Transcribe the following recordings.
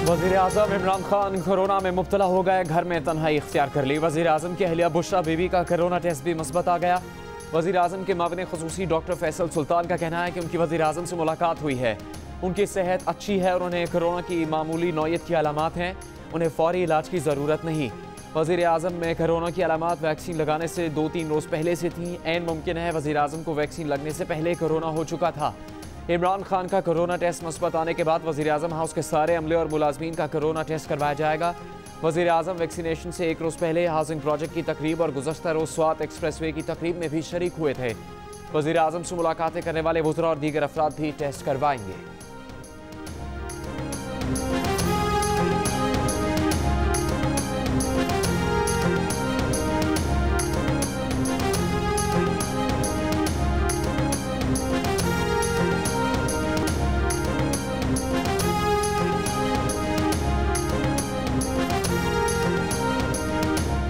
वज़ीर आज़म इमरान खान कोरोना में मुब्तला हो गए, घर में तन्हाई इख्तियार कर ली। वज़ीर आज़म की अहलिया बुशरा बीबी का कोरोना टेस्ट भी मुस्बत आ गया। वज़ीर आज़म के माविन ख़ुसूसी डॉक्टर फैसल सुल्तान का कहना है कि उनकी वज़ीर आज़म से मुलाकात हुई है, उनकी सेहत अच्छी है और उन्हें कोरोना की मामूली नौयत की अलामात हैं, उन्हें फ़ौरी इलाज की ज़रूरत नहीं। वज़ीर आज़म में कोरोना की अलामात वैक्सीन लगाने से 2-3 रोज़ पहले से थी। ऐन मुमकिन है वज़ीर आज़म को वैक्सीन लगने से पहले कोरोना हो चुका था। इमरान खान का कोरोना टेस्ट मुस्बत आने के बाद वज़ीर आज़म हाउस के सारे अमले और मुलाजमीन का कोरोना टेस्ट करवाया जाएगा। वज़ीर आज़म वैक्सीनेशन से 1 रोज़ पहले हाउसिंग प्रोजेक्ट की तकरीब और गुज़श्ता रोज़ स्वात एक्सप्रेस वे की तकरीब में भी शरीक हुए थे। वज़ीर आज़म से मुलाकातें करने वाले वज़रा और दीगर अफराद भी टेस्ट करवाएंगे।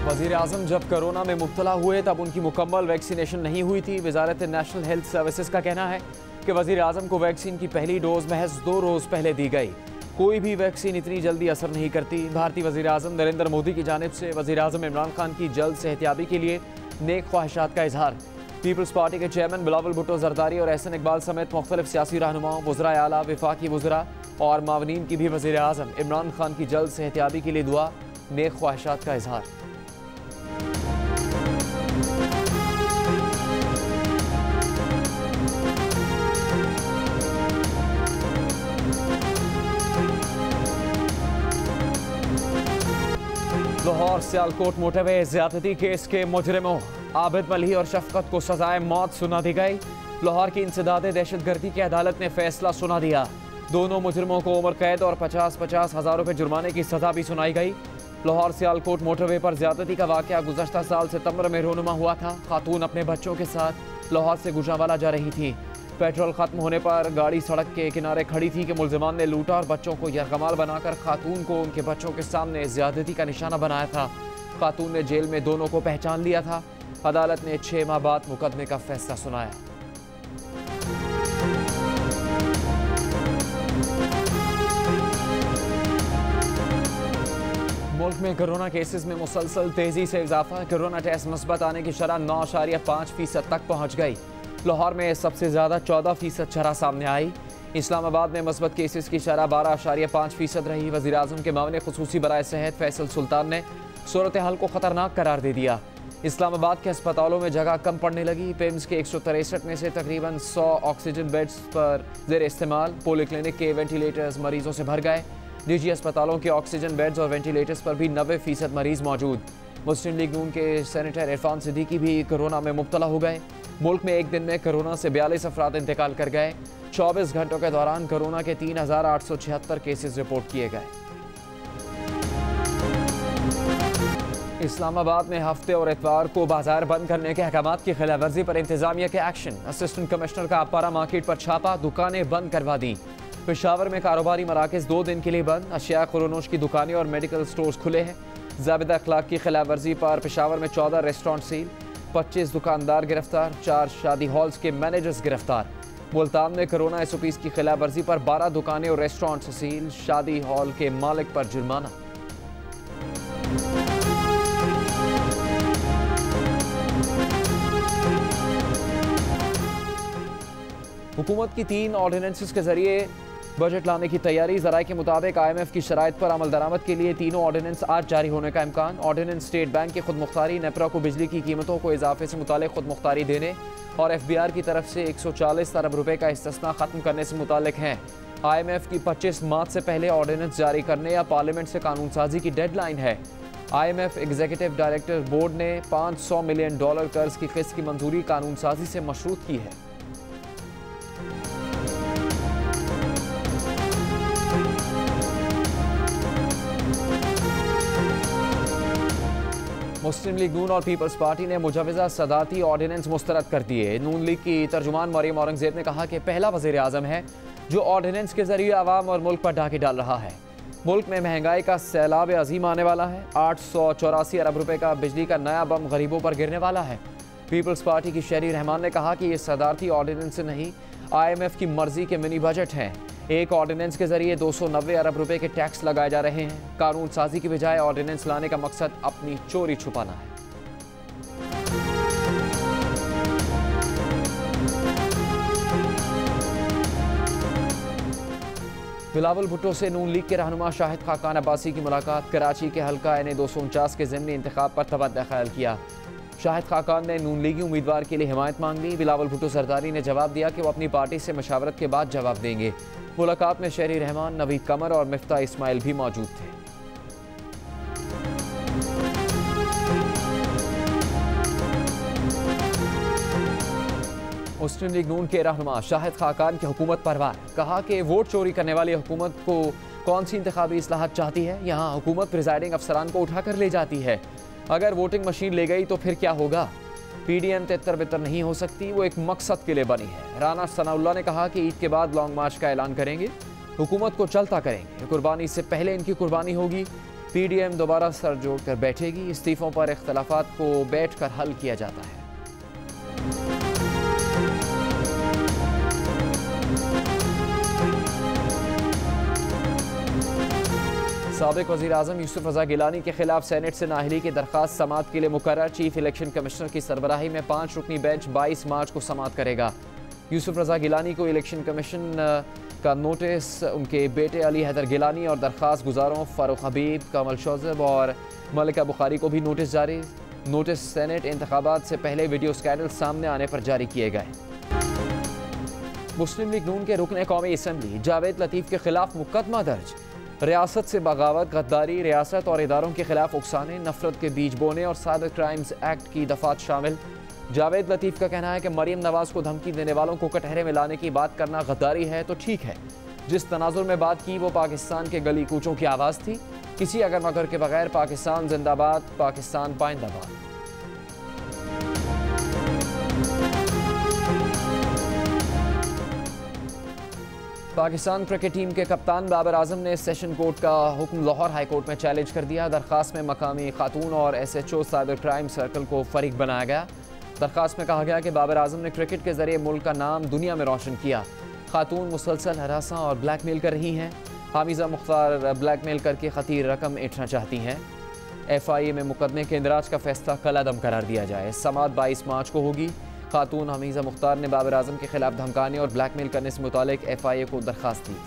वज़ीर आज़म जब कोरोना में मुब्तला हुए तब उनकी मुकम्मल वैक्सीनेशन नहीं हुई थी। वज़ारत नेशनल हेल्थ सर्विसेज का कहना है कि वज़ीर आज़म को वैक्सीन की पहली डोज महज 2 रोज़ पहले दी गई। कोई भी वैक्सीन इतनी जल्दी असर नहीं करती। भारतीय वज़ीर आज़म नरेंद्र मोदी की जानिब से वज़ीर आज़म इमरान खान की जल्द सेहतियाबी के लिए नेक ख्वाहिशात का इजहार। पीपल्स पार्टी के चेयरमैन बिलावल भुट्टो जरदारी और एहसन इकबाल समेत मुख्तलिफ सियासी रहनुमाओं, वज़राए आला, वफाकी वज़रा और मावनीन की भी वज़ीर आज़म इमरान खान की जल्द सेहतियाबी के लिए दुआ, नेक ख्वाहिशात का इजहार। लाहौर सियालकोट मोटरवे ज्यादती केस के मुजरिमों आबिद मलिह और शफकत को सजाए मौत सुना दी गई। लाहौर की इंसदाद दहशतगर्दी की अदालत ने फैसला सुना दिया। दोनों मुजरिमों को उम्र कैद और 50-50 हज़ार रुपये जुर्माने की सजा भी सुनाई गई। लाहौर सियालकोट मोटरवे पर ज्यादती का वाक़या गुज़श्ता साल सितंबर में रोनुमा हुआ था। खातून अपने बच्चों के साथ लाहौर से गुजरांवाला जा रही थी। पेट्रोल खत्म होने पर गाड़ी सड़क के किनारे खड़ी थी कि मुल्ज़िमान ने लूटा और बच्चों को यरगमाल बनाकर खातून को उनके बच्चों के सामने ज्यादती का निशाना बनाया था। खातून ने जेल में दोनों को पहचान लिया था। अदालत ने 6 माह बाद मुकदमे का फैसला सुनाया। मुल्क में कोरोना केसेस में मुसलसल तेजी से इजाफा। कोरोना टेस्ट मुस्बत आने की शरह 9.5% तक पहुँच गई। लाहौर में सबसे ज़्यादा 14% शरह सामने आई। इस्लामाबाद में मुस्बत केसेस की शरह 12.5% रही। वज़ीर आज़म के मामले ख़ुसूसी बराए सेहत फैसल सुल्तान ने सूरत हाल को ख़तरनाक करार दे दिया। इस्लामाबाद के अस्पतालों में जगह कम पड़ने लगी। पेम्स के 163 में से तकरीबन 100 ऑक्सीजन बेड्स पर ज़ेर इस्तेमाल। पोली क्लिनिक के वेंटिलेटर्स मरीजों से भर गए। निजी अस्पतालों के ऑक्सीजन बेड्स और वेंटिलेटर्स पर भी 90% मरीज मौजूद। मुस्लिम लीग नून के सेनेटर इरफान सिद्दीकी भी कोरोना में मुब्तला हो गए। मुल्क में एक दिन में कोरोना से 42 अफराद इंतकाल कर गए। 24 घंटों के दौरान कोरोना के 3,876 केसेस रिपोर्ट किए गए। इस्लामाबाद में हफ्ते और इतवार को बाजार बंद करने के अहकामात की खिलाफवर्जी पर इंतजामिया के एक्शन। असिस्टेंट कमिश्नर का अपारा मार्केट पर छापा, दुकानें बंद करवा दी। पेशावर में कारोबारी मराकज़ 2 दिन के लिए बंद। अशिया खुरोनोश की दुकानें और मेडिकल स्टोर्स खुले हैं। ज़ाबिता अखलाक की खिलाफवर्जी पर पेशावर में 14 रेस्टोरेंट सील, 25 दुकानदार गिरफ्तार, 4 शादी हॉल्स के मैनेजर्स गिरफ्तार। मुल्तान में कोरोना SOPs की खिलाफवर्जी पर 12 दुकानें और रेस्टोरेंट सील, शादी हॉल के मालिक पर जुर्माना। हुकूमत की 3 ऑर्डिनेंसेस के जरिए बजट लाने की तैयारी। ज़राए के मुताबिक IMF की शराइत पर अमल दरामद के लिए तीनों ऑर्डिनेंस आज जारी होने का इम्कान। ऑर्डिनेंस स्टेट बैंक की खुद मुख्तारी, नेपरा को बिजली की कीमतों को इजाफे से मुतालिक खुद मुख्तारी देने और FBR की तरफ से 140 अरब रुपए का इस्तिस्ना खत्म करने से मुतालिक हैं। IMF की 25 मार्च से पहले ऑर्डिनेंस जारी करने या पार्लियामेंट से कानून साजी की डेडलाइन है। IMF एग्जीक्यूटिव डायरेक्टर बोर्ड ने $500 मिलियन कर्ज की किस्त की मंजूरी कानून साजी से मशरूत की है। मुस्लिम लीग नून और पीपल्स पार्टी ने मुजवज़ा सदाती ऑर्डिनेंस मुस्तरद कर दिए। नून लीग की तर्जुमान मरियम औरंगज़ेब ने कहा कि पहला वज़ीर आज़म है जो ऑर्डिनेंस के जरिए आवाम और मुल्क पर डाके डाल रहा है। मुल्क में महंगाई का सैलाब अजीम आने वाला है। 884 अरब रुपए का बिजली का नया बम गरीबों पर गिरने वाला है। पीपल्स पार्टी की शहरी रहमान ने कहा कि ये सदारती ऑर्डिनेंस नहीं, IMF की मर्जी के मिनी बजट हैं। एक ऑर्डिनेंस के जरिए 290 अरब रुपए के टैक्स लगाए जा रहे हैं। कानून साजी की बजाय ऑर्डिनेंस लाने का मकसद अपनी चोरी छुपाना है। बिलावल भुट्टो से नून लीग के रहनुमा शाहिद खाकान अब्बासी की मुलाकात। कराची के हल्का NA 249 के ज़िमनी इंतखाब पर तबद्दुल ख्याल किया। शाहिद खाकान ने नून लीगी उम्मीदवार के लिए हिमायत मांग ली। बिलावल भुट्टो सरदारी ने जवाब दिया कि वो अपनी पार्टी से मशावरत के बाद जवाब देंगे। मुलाकात में शहरी रहमान, नवीद कमर और मिफ्ता इस्माइल भी मौजूद थे। मुस्लिम लीग नून के रहनुमा शाहिद खाकान की हुकूमत पर वार। कहा कि वोट चोरी करने वाली हुकूमत को कौन सी इंतखाबी इस्लाहत चाहती है। यहाँ हुकूमत प्रिजाइडिंग अफसरान को उठाकर ले जाती है। अगर वोटिंग मशीन ले गई तो फिर क्या होगा। PDM तितर बितर नहीं हो सकती, वो एक मकसद के लिए बनी है। राना सनाउल्लाह ने कहा कि ईद के बाद लॉन्ग मार्च का ऐलान करेंगे, हुकूमत को चलता करेंगे। कुर्बानी से पहले इनकी कुर्बानी होगी। PDM दोबारा सर जोड़कर बैठेगी। इस्तीफों पर इख्तलाफात को बैठ कर हल किया जाता है। साबिक वज़ीर आज़म यूसुफ रज़ा गिलानी के खिलाफ सेनेट से नाअहली की दरख्वास्त समाअत के लिए मुकर्रर। चीफ इलेक्शन कमिश्नर की सरबराही में 5 रुकनी बेंच 22 मार्च को समाअत करेगा। यूसुफ रज़ा गिलानी को इलेक्शन कमीशन का नोटिस, उनके बेटे अली हैदर गिलानी और दरख्वास्त गुजारों फ़ारूक हबीब, कमल शौज़ब और मलिका बुखारी को भी नोटिस जारी। नोटिस सेनेट इंतखाबात से पहले वीडियो स्कैंडल सामने आने पर जारी किए गए। मुस्लिम लीग नून के रुकन कौमी असम्बली जावेद लतीफ़ के खिलाफ मुकदमा दर्ज। रियासत से बगावत, गद्दारी, रियासत और इदारों के खिलाफ उकसाने, नफरत के बीज बोने और साइबर क्राइम्स एक्ट की दफात शामिल। जावेद लतीफ़ का कहना है कि मरीम नवाज़ को धमकी देने वालों को कटहरे में लाने की बात करना गद्दारी है तो ठीक है। जिस तनाजुर में बात की वो पाकिस्तान के गली कूचों की आवाज़ थी। किसी अगर मगर के बगैर पाकिस्तान जिंदाबाद, पाकिस्तान पाइंदाबाद। पाकिस्तान क्रिकेट टीम के कप्तान बाबर आजम ने सेशन कोर्ट का हुक्म लाहौर हाई कोर्ट में चैलेंज कर दिया। दरख्वास्त में मकामी खातून और SHO साइबर क्राइम सर्कल को फरीक बनाया गया। दरख्वास्त में कहा गया कि बाबर आजम ने क्रिकेट के जरिए मुल्क का नाम दुनिया में रोशन किया। खातून मुसलसल हरासा और ब्लैकमेल कर रही हैं। हामिजा मुख्तार ब्लैकमेल करके खतीर रकम ऐंठना चाहती हैं। FIA में मुकदमे के इंदराज का फैसला कलअदम करार दिया जाए। समाअत 22 मार्च को होगी। खातून हमीजा मुख्तार ने बाबर आजम के खिलाफ धमकाने और ब्लैकमेल करने से मुतालिक FIA को दरख्वास्त दी थी।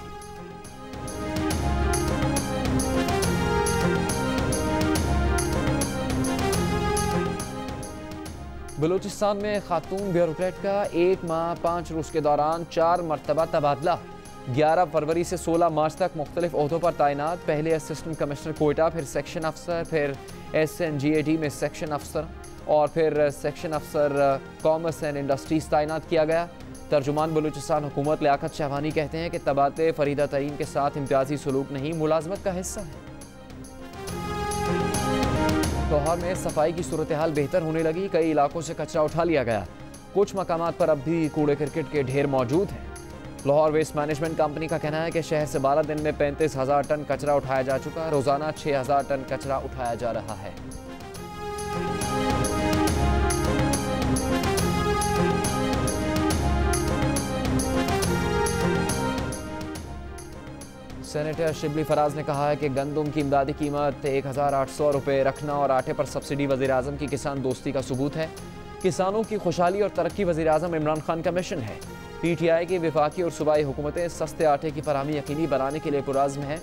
बलूचिस्तान में खातून ब्यूरोक्रेट का 1 माह 5 रोज़ के दौरान 4 मरतबा तबादला। 11 फरवरी से 16 मार्च तक मुख्तलिफ ओहदों पर तैनात। पहले असिस्टेंट कमिश्नर कोयटा, फिर सेक्शन अफसर, फिर SNGAD में सेक्शन अफसर और फिर सेक्शन अफसर कॉमर्स एंड इंडस्ट्रीज तैनात किया गया। तर्जुमान बलूचिस्तान हुकूमत लियाकत शाहवानी कहते हैं कि तबादले फरीदा तरीन के साथ इम्तियाजी सलूक नहीं, मुलाजमत का हिस्सा है। लाहौर में सफाई की सूरत हाल बेहतर होने लगी। कई इलाकों से कचरा उठा लिया गया। कुछ मकामात पर अब भी कूड़े क्रिकेट के ढेर मौजूद हैं। लाहौर वेस्ट मैनेजमेंट कंपनी का कहना है कि शहर से 12 दिन में 35,000 टन कचरा उठाया जा चुका। रोजाना 6,000 टन कचरा उठाया जा रहा है। सेनेटर शिबली फराज ने कहा है कि गंदम की इमदादी कीमत 1,800 रुपये रखना और आटे पर सब्सिडी वज़ीर आज़म की किसान दोस्ती का सबूत है। किसानों की खुशहाली और तरक्की वज़ीर आज़म इमरान खान का मिशन है। PTI की वफाकी और सूबाई हुकूमतें सस्ते आटे की फराहमी यकीनी बनाने के लिए पुरज़्म हैं।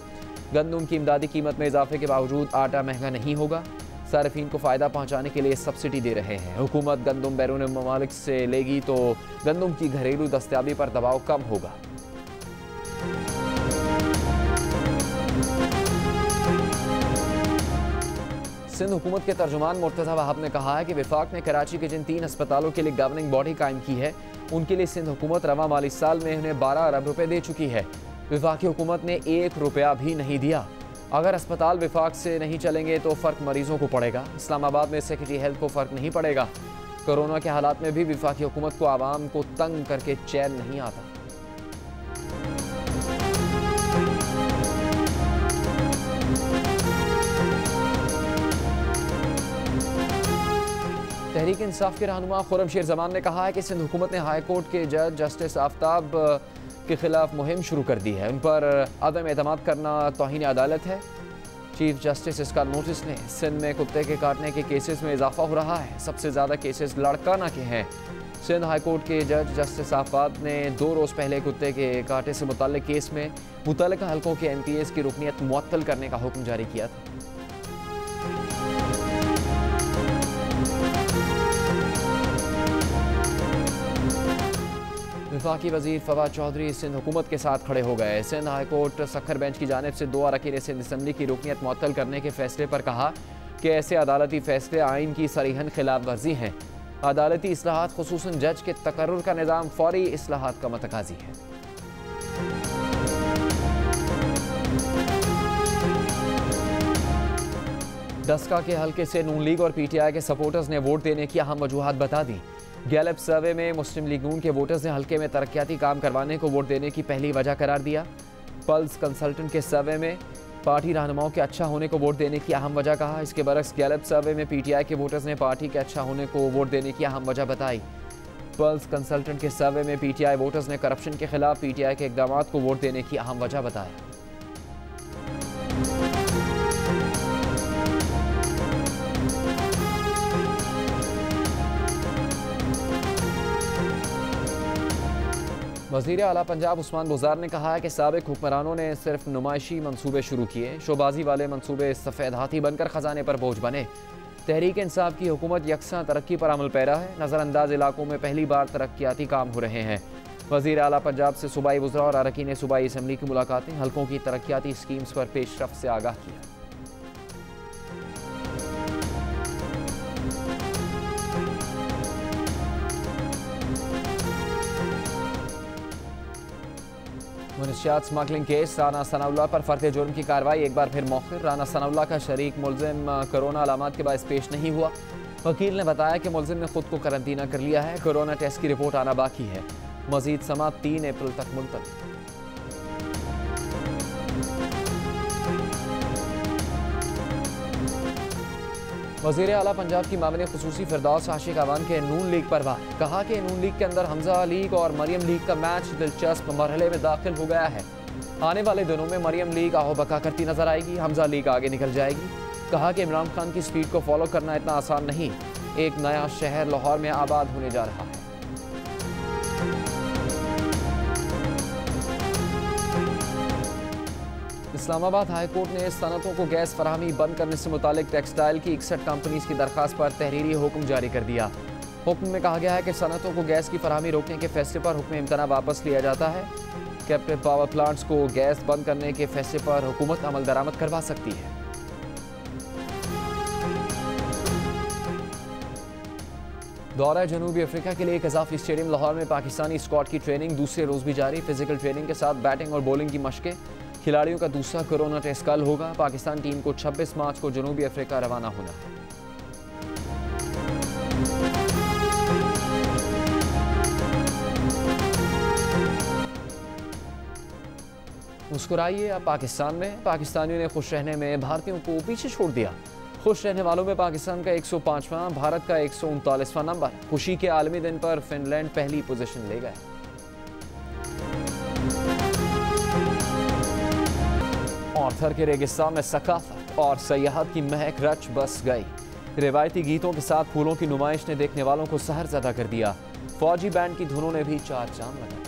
गंदम की इमदादी कीमत में इजाफे के बावजूद आटा महंगा नहीं होगा। सार्फिन को फ़ायदा पहुँचाने के लिए सब्सिडी दे रहे हैं। हुकूमत गंदम बैरून ममालिक से लेगी तो गंदम की घरेलू दस्तयाबी पर दबाव कम होगा। सिंध हुकूमत के तर्जुमान मुर्तज़ा वहाब ने कहा है कि वफाक ने कराची के जिन 3 अस्पतालों के लिए गवर्निंग बॉडी कायम की है उनके लिए सिंध हुकूमत रवा माली साल में उन्हें 12 अरब रुपए दे चुकी है। वफाकी हुकूमत ने 1 रुपया भी नहीं दिया। अगर अस्पताल वफाक से नहीं चलेंगे तो फ़र्क मरीजों को पड़ेगा। इस्लामाबाद में सेक्रेटरी हेल्थ को फ़र्क नहीं पड़ेगा। कोरोना के हालात में भी वफाकी हुकूमत को आवाम को तंग करके चैन नहीं आता। तहरीक इंसाफ के रहनुमा खुर्रम शेर जमान ने कहा है कि सिंध हुकूमत ने हाई कोर्ट के जज जस्टिस आफ्ताब के खिलाफ मुहिम शुरू कर दी है। उन पर अदम एतमाद करना तौहीन अदालत है। चीफ जस्टिस इसका नोटिस लें। सिंध में कुत्ते के काटने के केसेस में इजाफा हो रहा है। सबसे ज़्यादा केसेस लड़काना के हैं। सिंध हाईकोर्ट के जज जस्टिस आफाद ने 2 रोज़ पहले कुत्ते के काटे से मुताल्लिक केस में मुतल्लिका हल्कों के MPs की रुकनियत मुअत्तल करने का हुक्म जारी किया था। वफाकी वजीर फवाद चौधरी सिंध हुकूमत के साथ खड़े हो गए। सिंध हाईकोर्ट सखर बेंच की जानिब से 2 अरकान सिंध असम्बली की रुकनियत मुअत्तल करने के फैसले पर कहा कि ऐसे अदालती फैसले आइन की सरीहन खिलाफ वर्जी हैं। अदालती इस्लाहात खुसूसन जज के तकर्रुर का निज़ाम फौरी इस्लाहात का मतकाजी है। डस्का के हल्के से नून लीग और PTI के सपोर्टर्स ने वोट देने की अहम वजूहात बता दी। गैलप सर्वे में मुस्लिम लीग नून के वोटर्स ने हल्के में तरक्याती काम करवाने को वोट देने की पहली वजह करार दिया। पल्स कंसल्टेंट के सर्वे में पार्टी रहनुमाओं के अच्छा होने को वोट देने की अहम वजह कहा। इसके बरक्स गैलप सर्वे में PTI के वोटर्स ने पार्टी के अच्छा होने को वोट देने की अहम वजह बताई। पल्स कंसल्टेंट के सर्वे में PTI वोटर्स ने करप्शन के खिलाफ PTI के इकदामात को वोट देने की अहम वजह बताया। वज़ीर आला पंजाब उस्मान बुज़ार ने कहा है कि साबिक हुक्मरानों ने सिर्फ नुमाइशी मंसूबे शुरू किए। शोबाजी वाले मंसूबे सफ़ेद हाथी बनकर ख़जाने पर बोझ बने। तहरीक इंसाफ की हुकूमत यकसा तरक्की पर अमल पैरा है। नज़रअंदाज इलाकों में पहली बार तरक्याती काम हो रहे हैं। वज़ीर आला पंजाब से सूबाई वज़रा और अरकान सूबाई असम्बली की मुलाकातें। हल्कों की तरक्याती स्कीम्स पर पेशरफ्त से आगाह किया। मुनशियात स्मगलिंग केस राना सनाउल्लाह पर फर्द जुर्म की कार्रवाई एक बार फिर मौखिर। राना सनाउल्लाह का शरीक मुलजिम कोरोना अलामात के बायस पेश नहीं हुआ। वकील ने बताया कि मुलजिम ने खुद को करंतना कर लिया है। कोरोना टेस्ट की रिपोर्ट आना बाकी है। मजीद समात 3 अप्रैल तक मुलतवी। वज़ीर आला पंजाब की मामले खुसूसी फिरदौस आशिक अवान के नून लीग पर वार। कहा कि नून लीग के अंदर हमजा लीग और मरियम लीग का मैच दिलचस्प मरहले में दाखिल हो गया है। आने वाले दिनों में मरियम लीग आओ बका करती नजर आएगी, हमजा लीग आगे निकल जाएगी। कहा कि इमरान खान की स्पीड को फॉलो करना इतना आसान नहीं। एक नया शहर लाहौर में आबाद होने जा रहा है। इस्लामाबाद हाई कोर्ट ने सनतों को गैस फराहमी बंद करने से मुतालिक टेक्सटाइल की 61 कंपनीज की दरख्वास्त पर तहरीरी हुक्म जारी कर दिया। हुक्म में कहा गया है कि सनतों को गैस की फराहमी रोकने के फैसले पर हुक्म इम्तना वापस लिया जाता है। कैप्टिव पावर प्लांट्स को गैस बंद करने के फैसले पर हुकूमत अमल दरामद करवा सकती है। दौरा जनूबी अफ्रीका के लिए एक इजाफी स्टेडियम लाहौर में पाकिस्तानी स्क्वाड की ट्रेनिंग दूसरे रोज भी जारी। फिजिकल ट्रेनिंग के साथ बैटिंग और बॉलिंग की मशकें। खिलाड़ियों का दूसरा कोरोना टेस्ट कल होगा। पाकिस्तान टीम को 26 मार्च को जनूबी अफ्रीका रवाना होना है। मुस्कुराइए अब पाकिस्तान में। पाकिस्तानियों ने खुश रहने में भारतीयों को पीछे छोड़ दिया। खुश रहने वालों में पाकिस्तान का 105वां, भारत का 139वां नंबर। खुशी के आलमी दिन पर फिनलैंड पहली पोजीशन ले गए। और थर के रेगिस्तान में सकाफत और सयाहत की महक रच बस गई। रिवायती गीतों के साथ फूलों की नुमाइश ने देखने वालों को सहरज़दा कर दिया। फौजी बैंड की धुनों ने भी चार चांद लगाए।